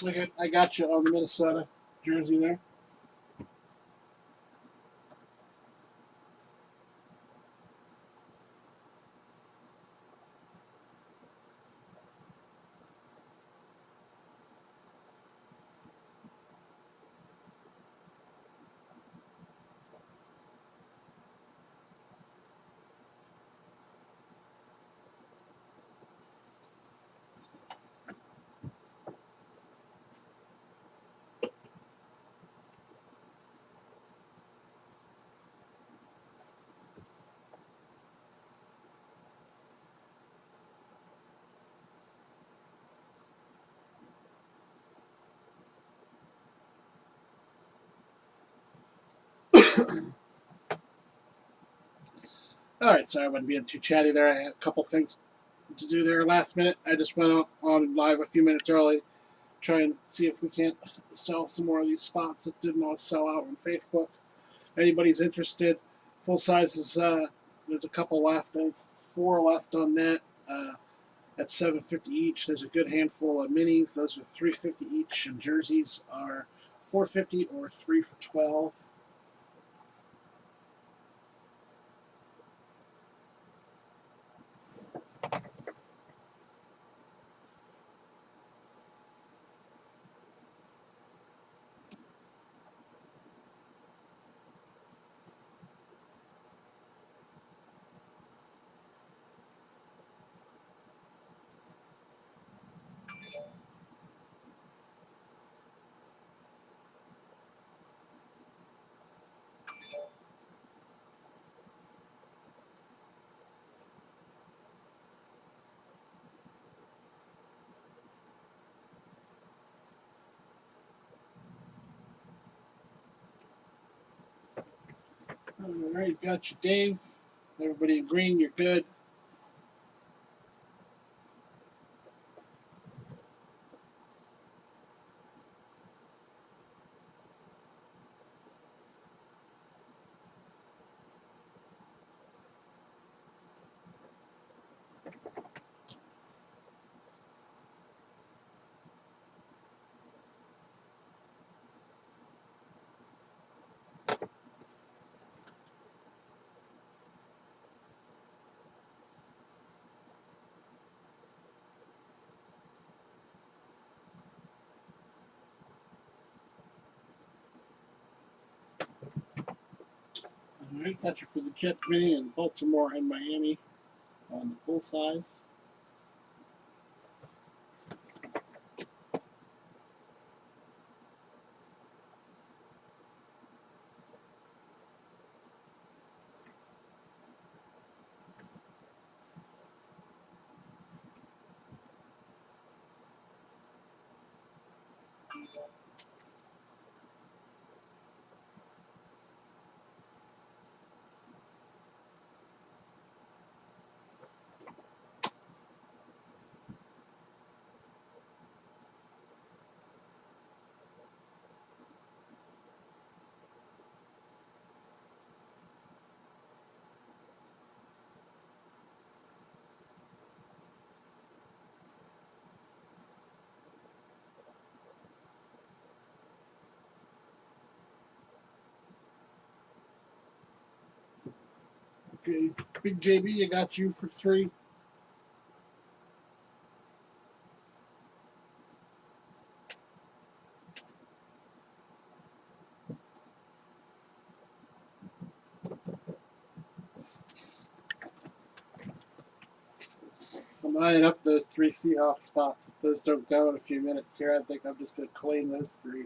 Okay, I got you on the Minnesota jersey there. All right, sorry I wasn't being too chatty there. I had a couple things to do there last minute. I just went on live a few minutes early, try and see if we can't sell some more of these spots that didn't all sell out on Facebook. Anybody's interested, full sizes. There's a couple left. I think 4 left on net. At $7.50 each. There's a good handful of minis. Those are $3.50 each, and jerseys are $4.50 or 3 for 12. All right, got you, Dave. Everybody in green, you're good. All right, got you for the Jets mini and Baltimore and Miami on the full size. Okay, Big JB, I got you for 3. I'm eyeing up those 3 Seahawks spots. If those don't go in a few minutes here, I think I'm just going to claim those 3.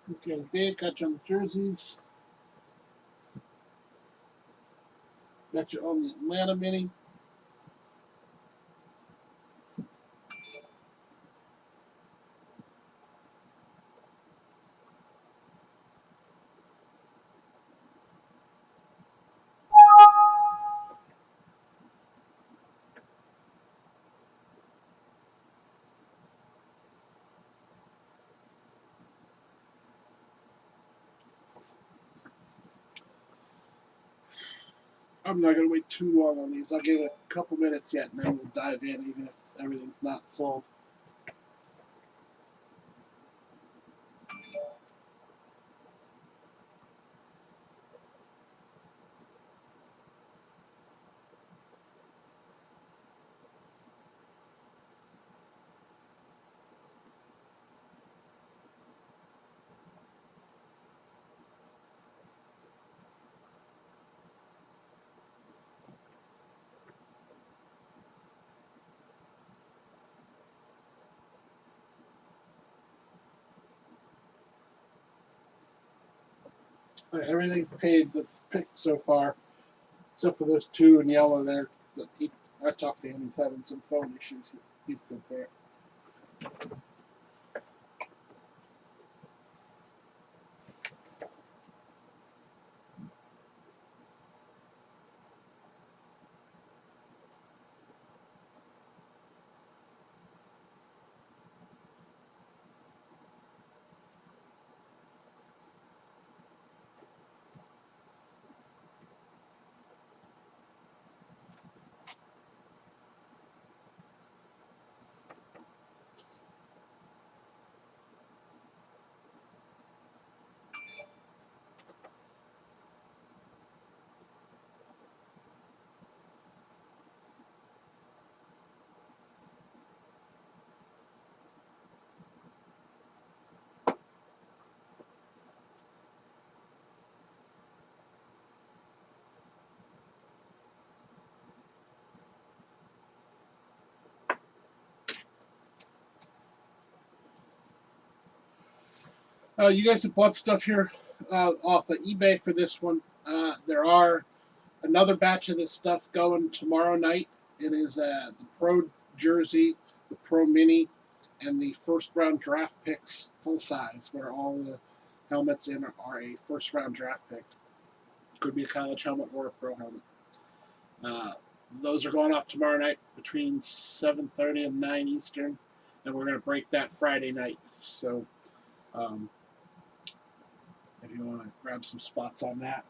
Okay, Dave, got you on the jerseys. Got you on the Atlanta Mini. I'm not going to wait too long on these. I'll give it a couple minutes yet, and then we'll dive in, even if everything's not sold. All right, everything's paid that's picked so far, except for those two in yellow there. I talked to him. He's having some phone issues. He's good for it. You guys have bought stuff here off of eBay for this one. There are another batch of this stuff going tomorrow night. It is the Pro Jersey, the Pro Mini, and the first round draft picks full size, where all the helmets in are a first round draft pick. Could be a college helmet or a pro helmet. Uh, those are going off tomorrow night between 7:30 and 9 Eastern, and we're going to break that Friday night. So um, if you want to grab some spots on that.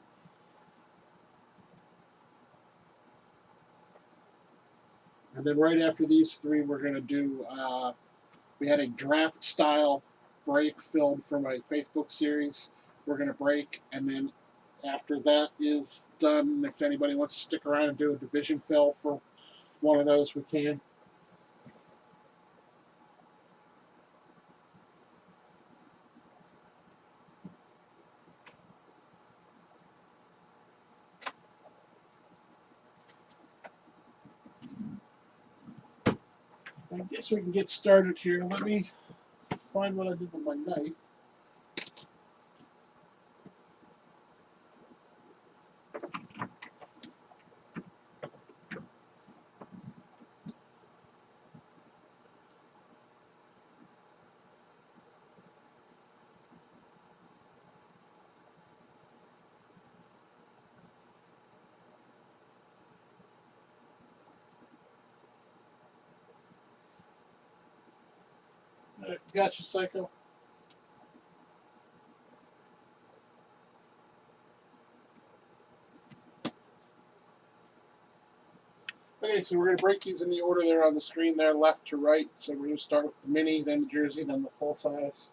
And then right after these three, we're going to do. We had a draft style break filmed for my Facebook series. We're going to break, and then after that is done, if anybody wants to stick around and do a division fill for one of those, we can. I guess we can get started here. Let me find what I did with my knife. Gotcha, Psycho. Okay, so we're going to break these in the order there on the screen there, left to right. So we're going to start with the mini, then the jersey, then the full size.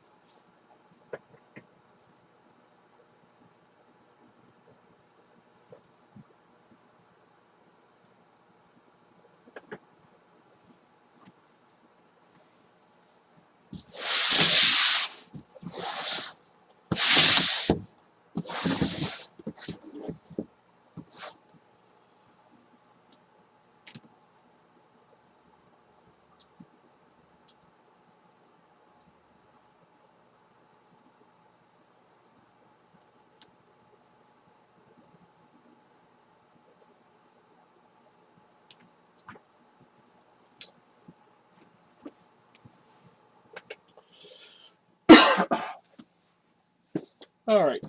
All right.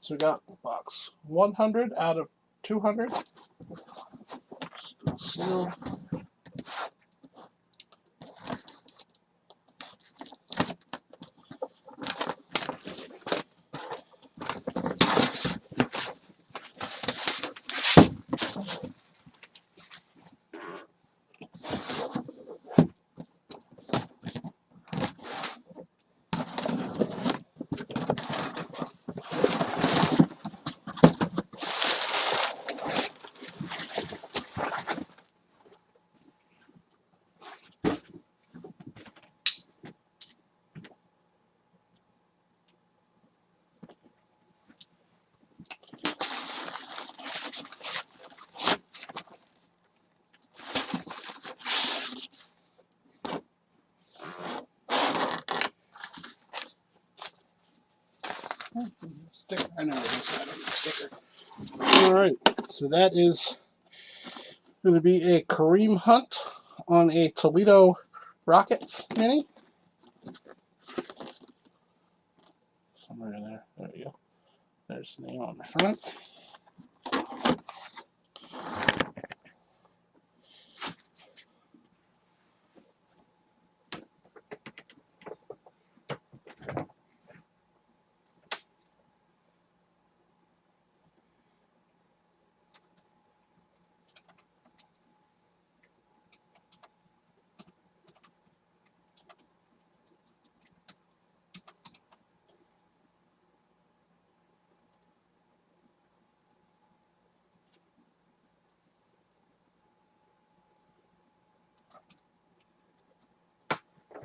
So we got box 100 out of 200. Still sealed. Sticker. I know this side of the sticker. All right. So that is going to be a Kareem Hunt on a Toledo Rockets mini. Somewhere in there. There we go. There's the name on the front.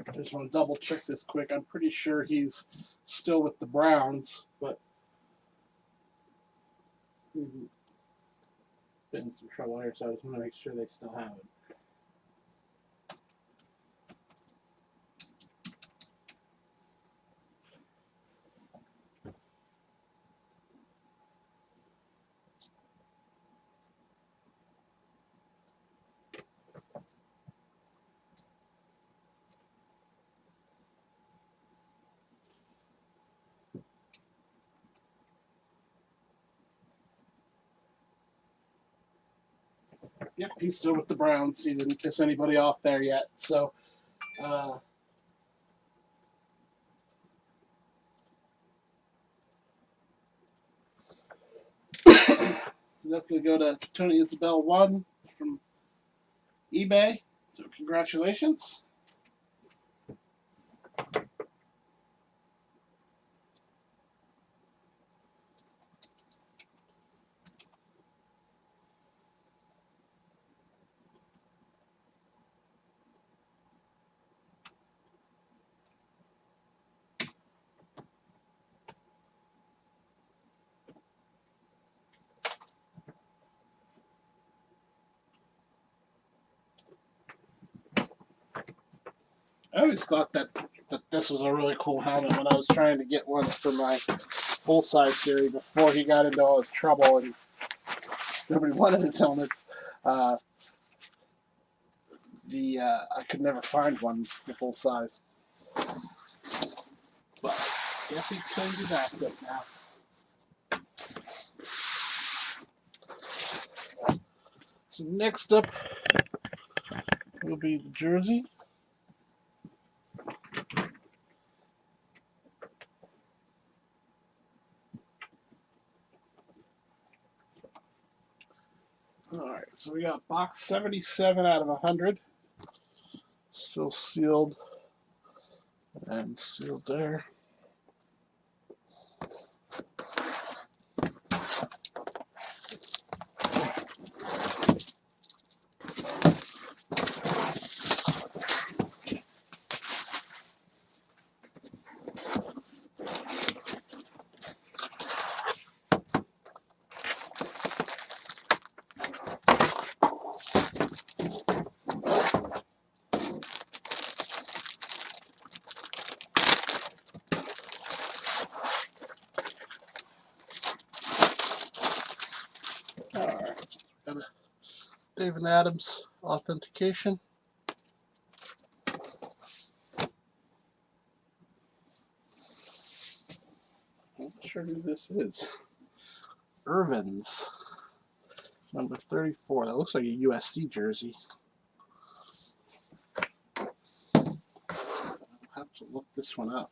I just want to double check this quick. I'm pretty sure he's still with the Browns, but he's been in some trouble here, so I just want to make sure they still have him. Yep, he's still with the Browns. He didn't piss anybody off there yet. So, so that's going to go to Tony Isabel 1 from eBay. So congratulations. I always thought that this was a really cool helmet when I was trying to get one for my full-size series before he got into all his trouble and nobody wanted his helmets. I could never find one the full size. But I guess he changed his outfit now. So next up will be the jersey. Alright, so we got box 77 out of 100. Still sealed and sealed there. Alright, got a David Adams authentication. sure who this is. Irvin's. Number 34. That looks like a USC jersey. I'll have to look this one up.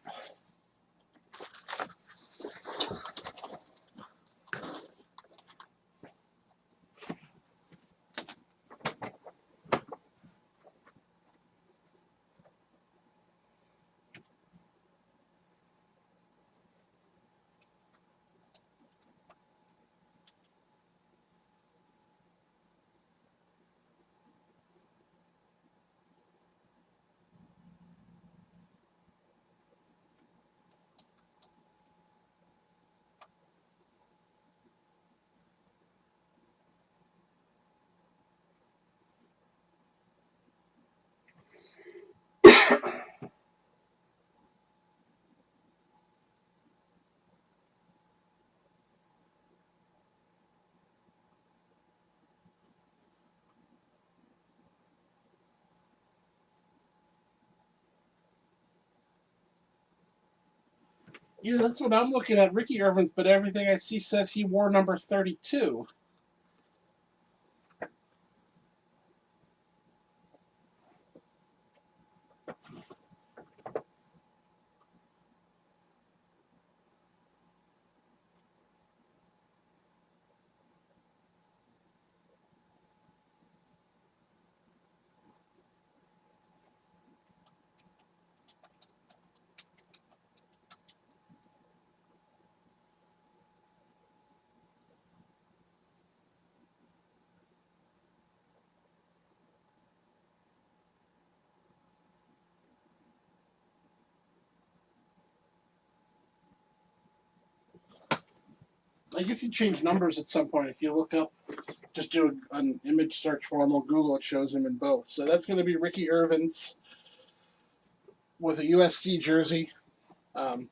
Yeah, that's what I'm looking at. Ricky Irvin's, but everything I see says he wore number 32. I guess he changed numbers at some point. If you look up, just do an image search for him on Google, it shows him in both. So that's going to be Ricky Irvin's with a USC jersey. I don't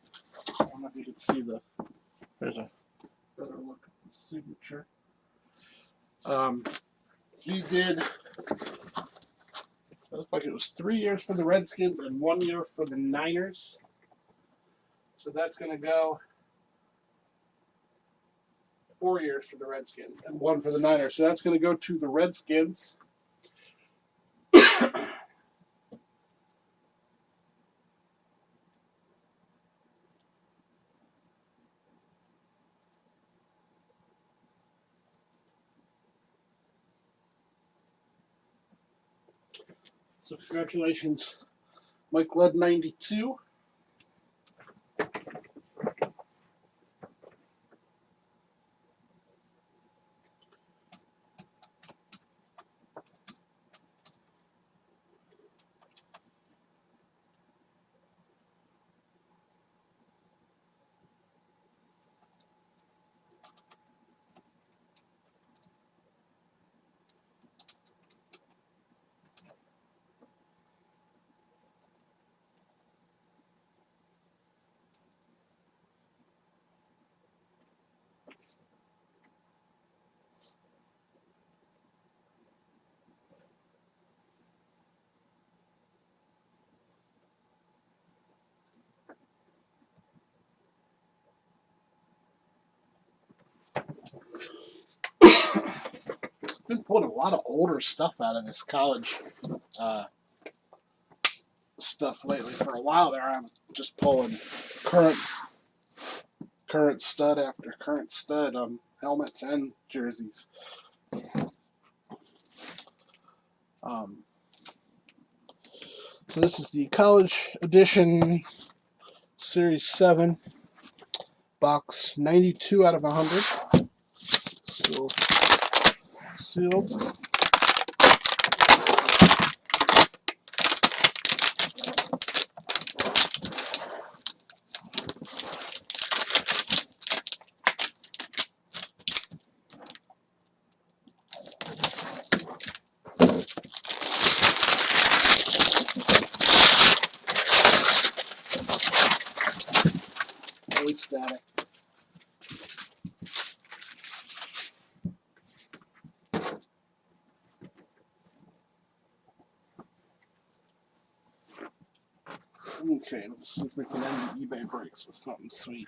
know if you can see there's a better look at the signature. He did, it looked like it was 3 years for the Redskins and 1 year for the Niners. So that's going to go 4 years for the Redskins and 1 for the Niners. So that's going to go to the Redskins. So congratulations, Mike Led 92. Been pulling a lot of older stuff out of this college stuff lately. For a while there, I was just pulling current stud after current stud on helmets and jerseys. So this is the college edition Series 7 box 92 out of 100. Still sealed. Really static. Okay, let's see if we can end the eBay breaks with something sweet.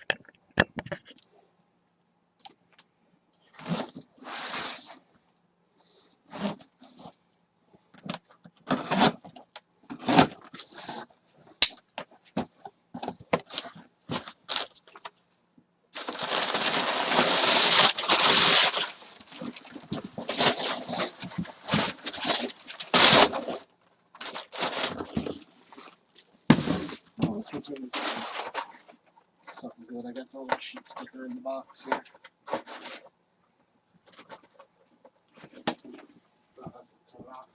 but I got the little cheat sticker in the box here. Oh, that's cut off.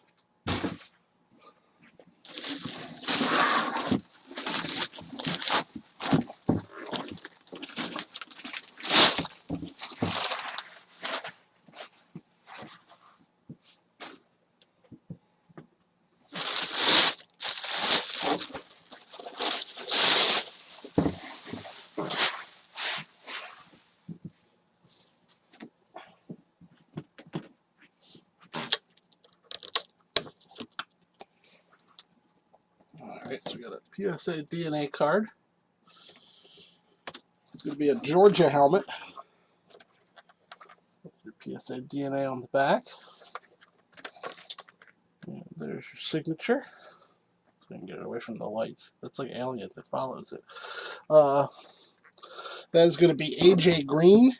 Alright, so we got a PSA DNA card. It's going to be a Georgia helmet. Your PSA DNA on the back. And there's your signature. So I can get it away from the lights. That's like aliens that follows it. That is going to be AJ Green.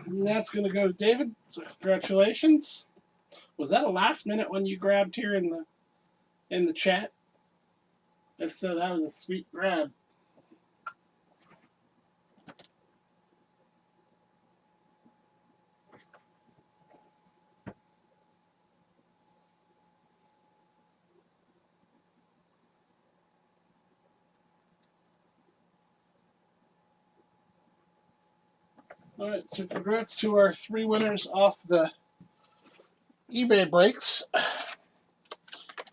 And that's going to go to David. So congratulations. Was that a last minute one you grabbed here in the chat? If so, that was a sweet grab. All right, so congrats to our 3 winners off the eBay breaks.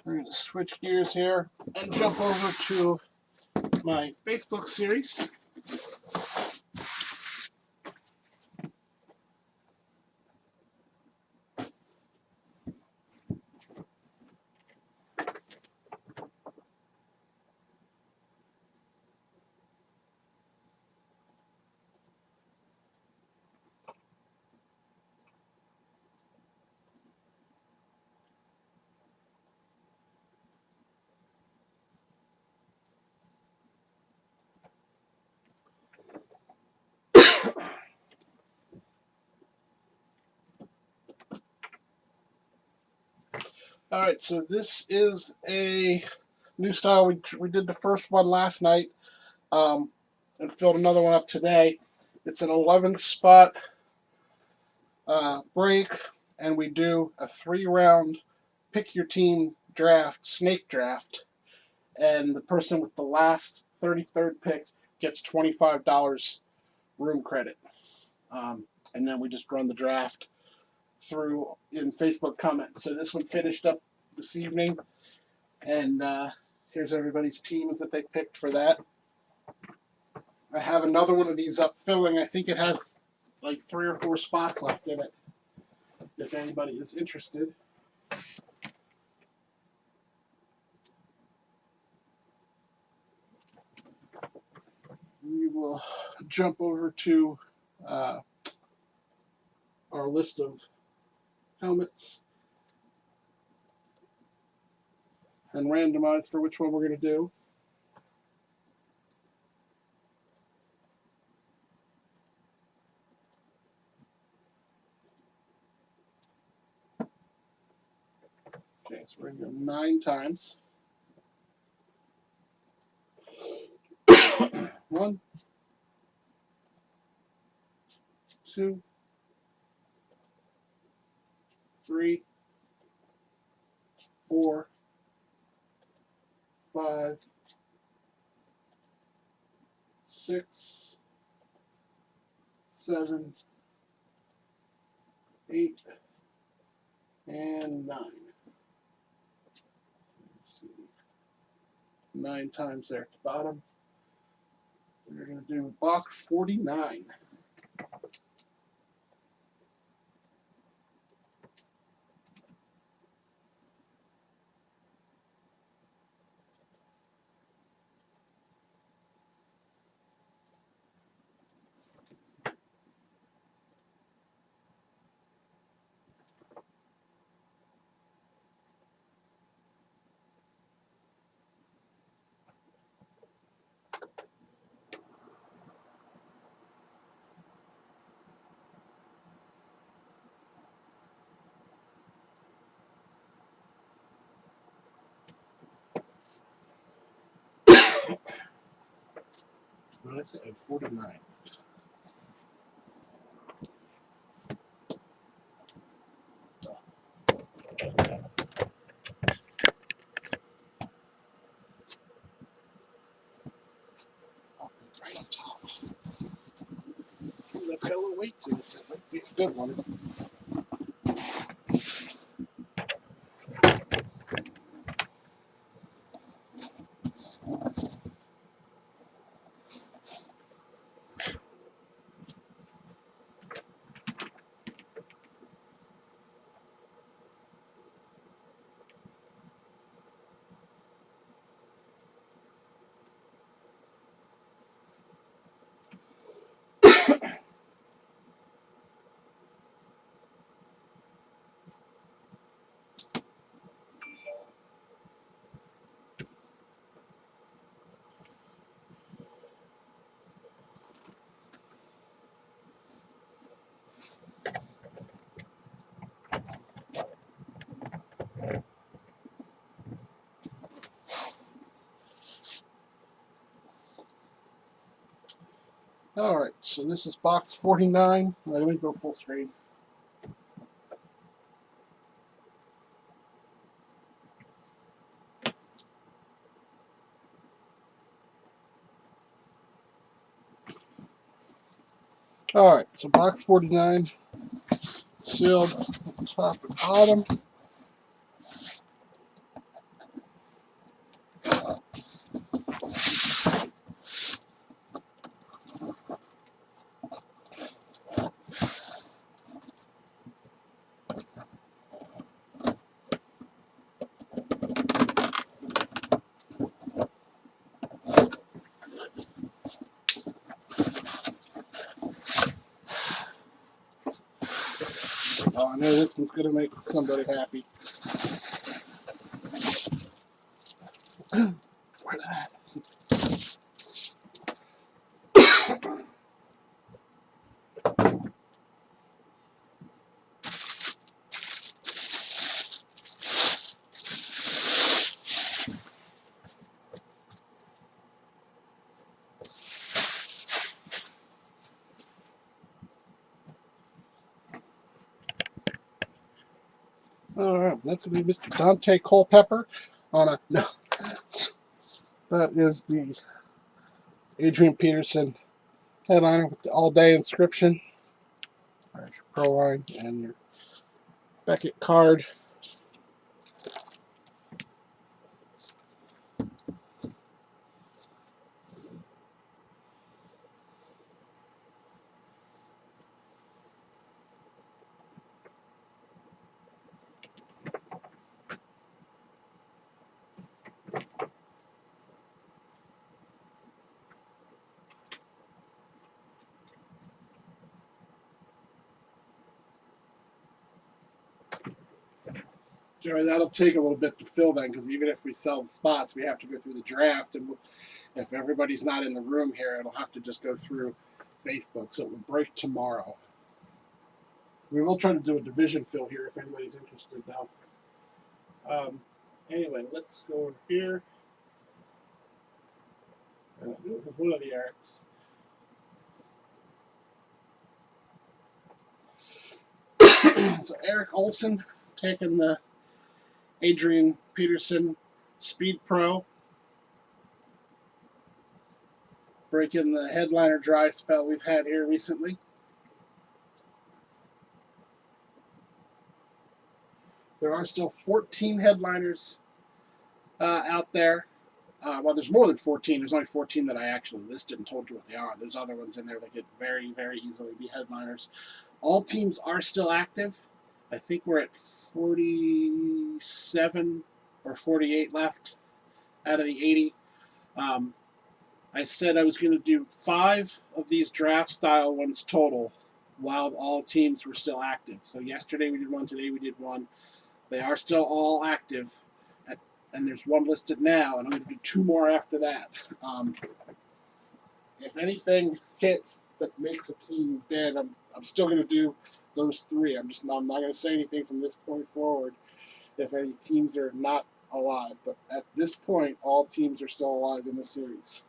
We're going to switch gears here and jump over to my Facebook series. All right, so this is a new style. We did the first one last night and filled another one up today. It's an 11 spot break, and we do a 3-round pick your team draft, snake draft, and the person with the last 33rd pick gets $25 room credit. And then we just run the draft through in Facebook comments. So this one finished up this evening, and here's everybody's teams that they picked for that. I have another one of these up filling. I think it has like 3 or 4 spots left in it, if anybody is interested. We will jump over to our list of helmets and randomize for which one we're going to do. Okay, so we're going to go 9 times. 1, 2, 3, 4, 5, 6, 7, 8, and 9. Let's see. 9 times there at the bottom. We're going to do box 49. What did I say? 49. Right on top. Ooh, that's got a little weight to it. That might be a good one. Alright, so this is box 49. Let me go full screen. Alright, so box 49, sealed top and bottom. Oh, I know this one's going to make somebody happy. Where's that? Alright, that's going to be Mr. Dante Culpepper on a... No, that is the Adrian Peterson headliner with the all-day inscription. There's your pro line and your Beckett card. Joey, that'll take a little bit to fill then, because even if we sell the spots, we have to go through the draft, and if everybody's not in the room here, it'll have to just go through Facebook, so it will break tomorrow. We will try to do a division fill here if anybody's interested, though. Anyway, let's go over here. One of the Erics. So Eric Olson taking the Adrian Peterson Speed Pro, breaking the headliner dry spell we've had here recently. There are still 14 headliners out there. Well, there's more than 14. There's only 14 that I actually listed and told you what they are. There's other ones in there that could very, very easily be headliners. All teams are still active. I think we're at 47 or 48 left out of the 80. I said I was going to do 5 of these draft style ones total while all teams were still active. So yesterday we did one, today we did one. They are still all active, and there's one listed now, and I'm going to do 2 more after that. If anything hits that makes a team dead, I'm still going to do those 3. I'm not going to say anything from this point forward if any teams are not alive. But at this point, all teams are still alive in the series.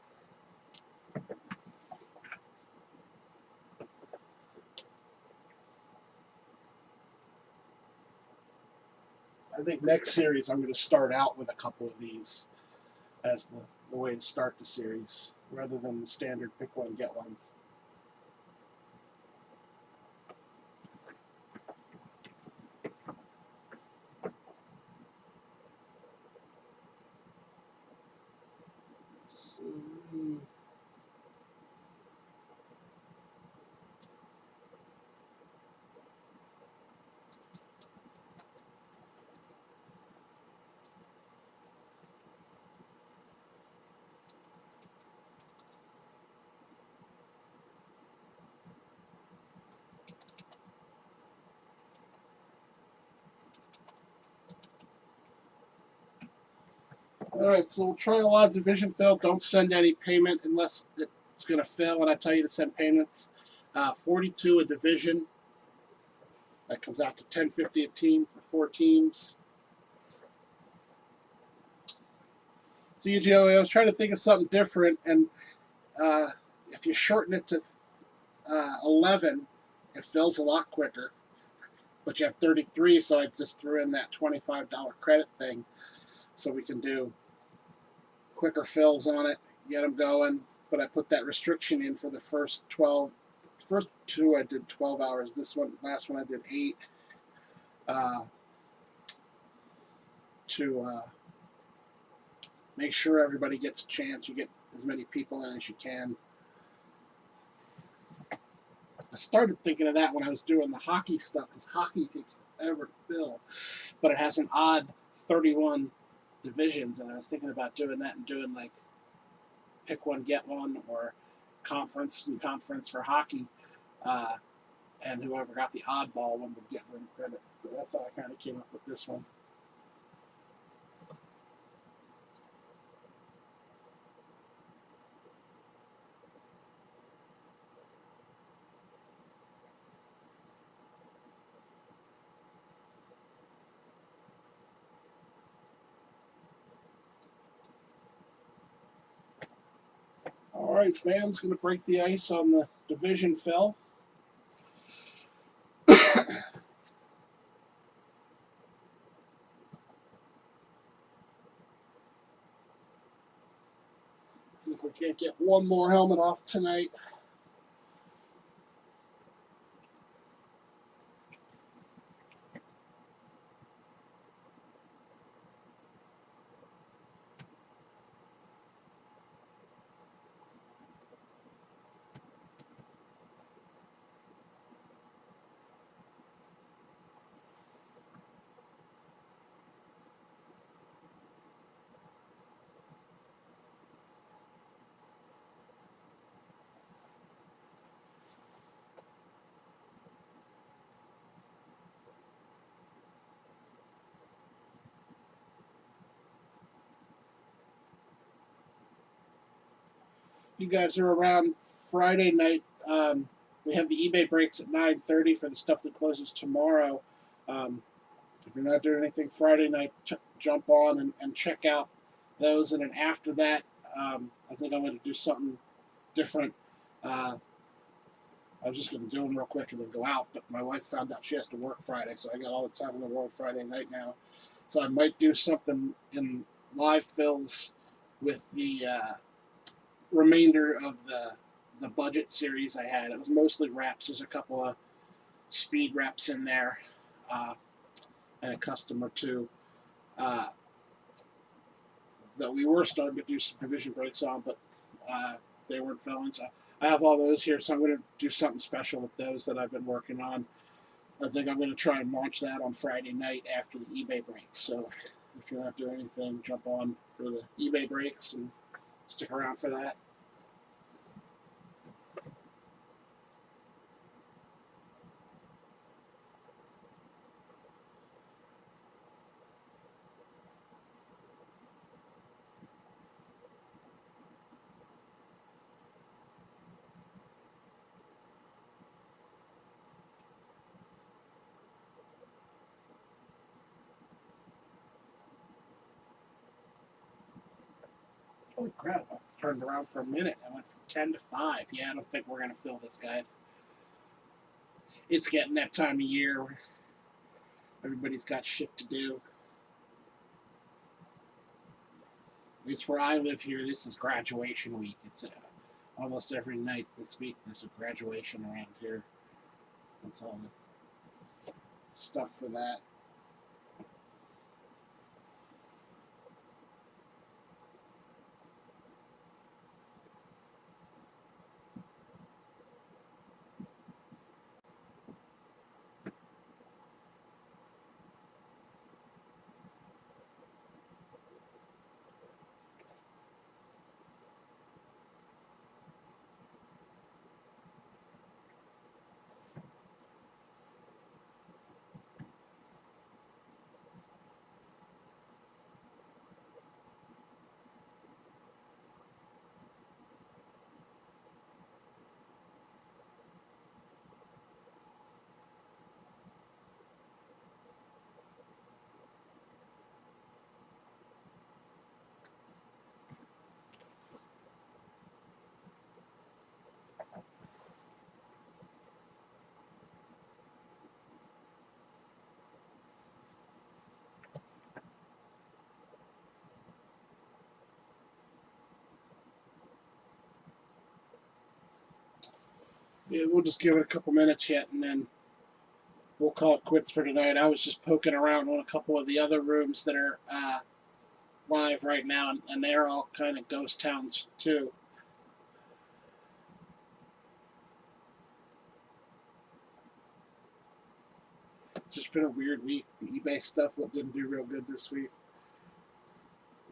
I think next series I'm going to start out with a couple of these as the way to start the series, rather than the standard pick one, get ones. So, all right, so we'll try a live division fill. Don't send any payment unless it's going to fill, and I tell you to send payments. 42 a division. That comes out to $10.50 a team for 4 teams. So, Joey, I was trying to think of something different, and if you shorten it to 11, it fills a lot quicker. But you have 33, so I just threw in that $25 credit thing, so we can do quicker fills on it, get them going. But I put that restriction in for the first 12. First 2 I did 12 hours. This last one I did 8. To make sure everybody gets a chance. You get as many people in as you can. I started thinking of that when I was doing the hockey stuff, because hockey takes forever to fill, but it has an odd 31 divisions, and I was thinking about doing that and doing like pick one, get one, or conference for hockey, and whoever got the oddball one would get room credit. So that's how I kind of came up with this one. All right, Van's going to break the ice on the division fill. See if we can't get one more helmet off tonight. You guys are around Friday night. We have the eBay breaks at 9:30 for the stuff that closes tomorrow. If you're not doing anything Friday night, jump on and check out those. And then after that, I think I'm going to do something different. I was just going to do them real quick and then go out, but my wife found out she has to work Friday, so I got all the time in the world Friday night now. So I might do something in live fills with the remainder of the budget series I had. It was mostly reps. There's a couple of speed reps in there. and a customer too that we were starting to do some provision breaks on, but they weren't filling. So I have all those here, so I'm going to do something special with those that I've been working on. I think I'm going to try and launch that on Friday night after the eBay breaks. So if you're not doing anything, jump on for the eBay breaks and stick around for that. Holy crap, I turned around for a minute. I went from 10 to 5. Yeah, I don't think we're going to fill this, guys. It's getting that time of year where everybody's got shit to do. At least where I live here, this is graduation week. It's almost every night this week there's a graduation around here. That's all the stuff for that. Yeah, we'll just give it a couple minutes yet, and then we'll call it quits for tonight. I was just poking around on a couple of the other rooms that are live right now, and they're all kind of ghost towns too. It's just been a weird week. The eBay stuff didn't do real good this week.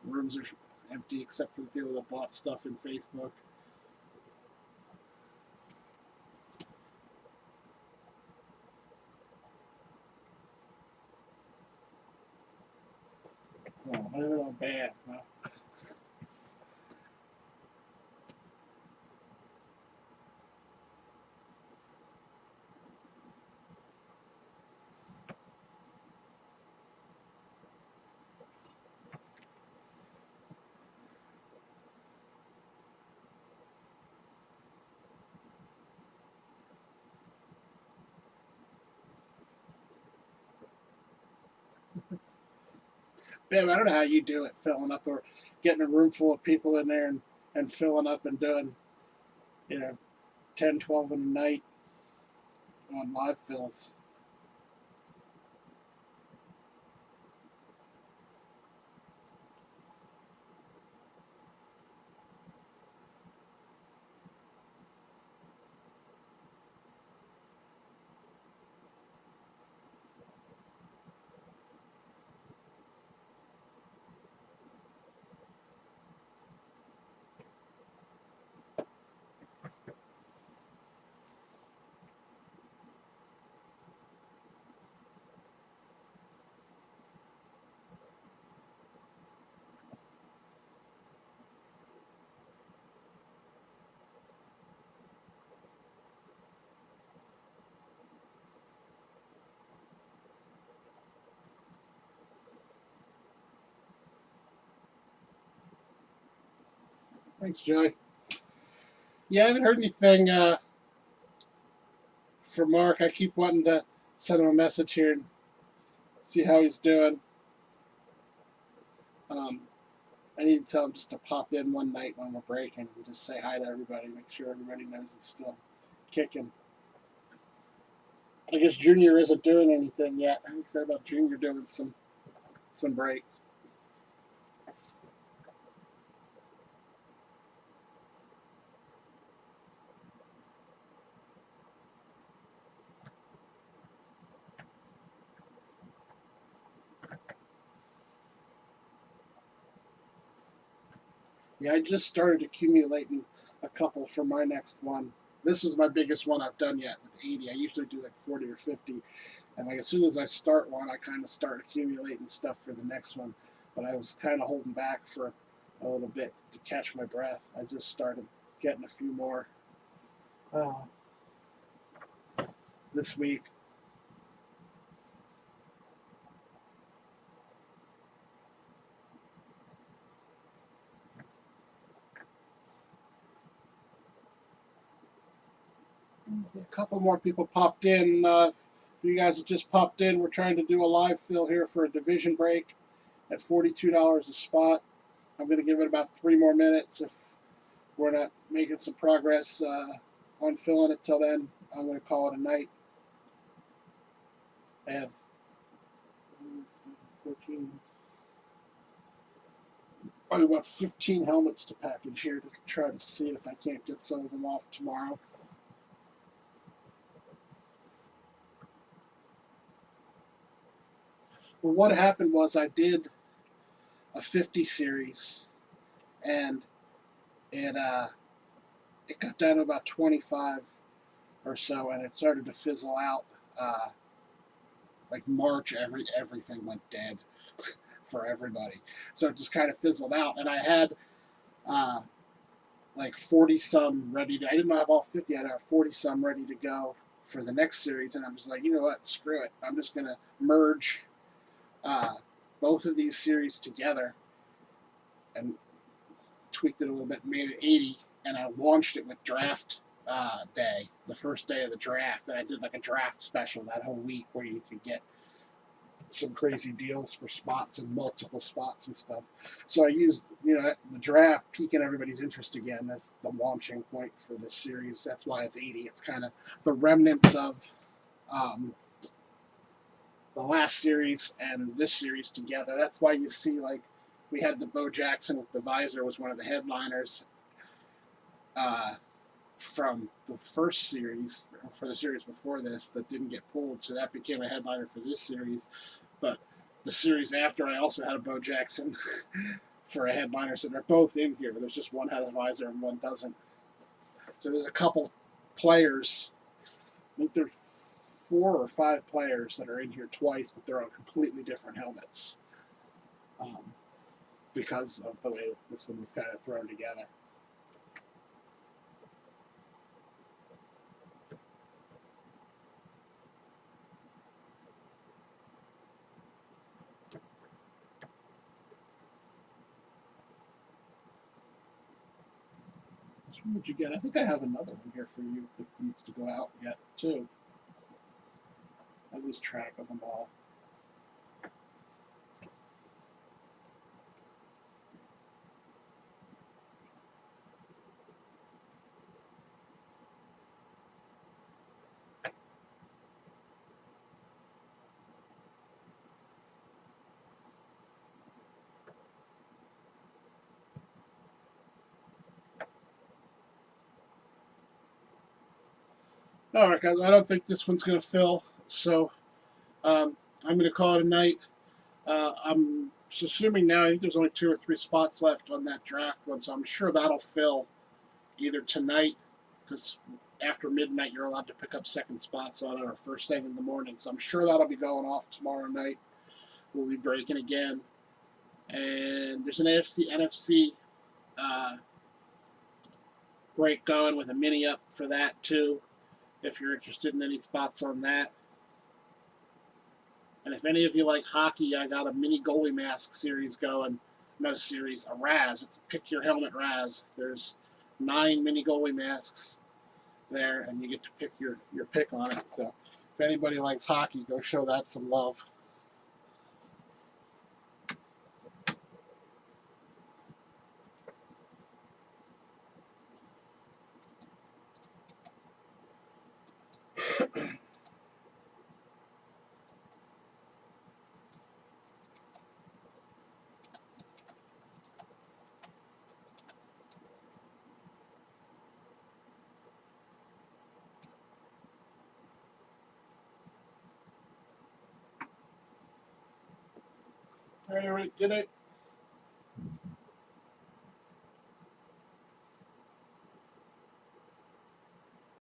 Rooms are empty except for the people that bought stuff in Facebook. Oh, I don't know, bad. Well, Bam, I don't know how you do it, filling up or getting a room full of people in there and filling up and doing, 10, 12 in a night on live fills. Thanks, Joey. Yeah, I haven't heard anything from Mark. I keep wanting to send him a message here and see how he's doing. Um, I need to tell him just to pop in one night when we're breaking and just say hi to everybody, make sure everybody knows it's still kicking. I guess Junior isn't doing anything yet. I'm excited about Junior doing some breaks. Yeah, I just started accumulating a couple for my next one. This is my biggest one I've done yet with 80. I usually do like 40 or 50. And like as soon as I start one, I kind of start accumulating stuff for the next one. But I was kind of holding back for a little bit to catch my breath. I just started getting a few more uh, this week. A couple more people popped in. You guys have just popped in. We're trying to do a live fill here for a division break at $42 a spot. I'm going to give it about 3 more minutes. If we're not making some progress on filling it till then, I'm going to call it a night. I have 14, probably about 15 helmets to package here to try to see if I can't get some of them off tomorrow. Well, what happened was I did a 50 series, and it got down to about 25 or so, and it started to fizzle out. Like March, everything went dead for everybody, so it just kind of fizzled out. And I had uh, like 40 some ready to. I didn't have all 50. I had 40 some ready to go for the next series, and I was like, you know what, screw it. I'm just gonna merge uh, both of these series together and tweaked it a little bit, made it 80, and I launched it with draft day, the first day of the draft, and I did like a draft special that whole week where you could get some crazy deals for spots and multiple spots and stuff. So I used, the draft piquing everybody's interest again as the launching point for this series. That's why it's 80. It's kind of the remnants of um, the last series and this series together. That's why you see like we had the Bo Jackson with the visor was one of the headliners uh, from the first series, for the series before this, that didn't get pulled, so that became a headliner for this series. But the series after, I also had a Bo Jackson for a headliner, so they're both in here. There's just one has a visor and one doesn't. So there's a couple players. I think there's 4 or 5 players that are in here twice, but they're on completely different helmets because of the way this one was kind of thrown together. Which one would you get? I think I have another one here for you that needs to go out yet, too. I lose track of them all. All right, guys. I don't think this one's going to fill, so I'm going to call it a night. I'm assuming now. I think there's only 2 or 3 spots left on that draft one, so I'm sure that'll fill either tonight, because after midnight you're allowed to pick up second spots on it, or first thing in the morning. So I'm sure that'll be going off tomorrow night. We'll be breaking again, and there's an AFC NFC uh, break going with a mini up for that too. If you're interested in any spots on that. And if any of you like hockey, I got a mini goalie mask series going. Not a series, a Raz. It's a pick your helmet Raz. There's 9 mini goalie masks there, and you get to pick your pick on it. So if anybody likes hockey, go show that some love. All right, good night.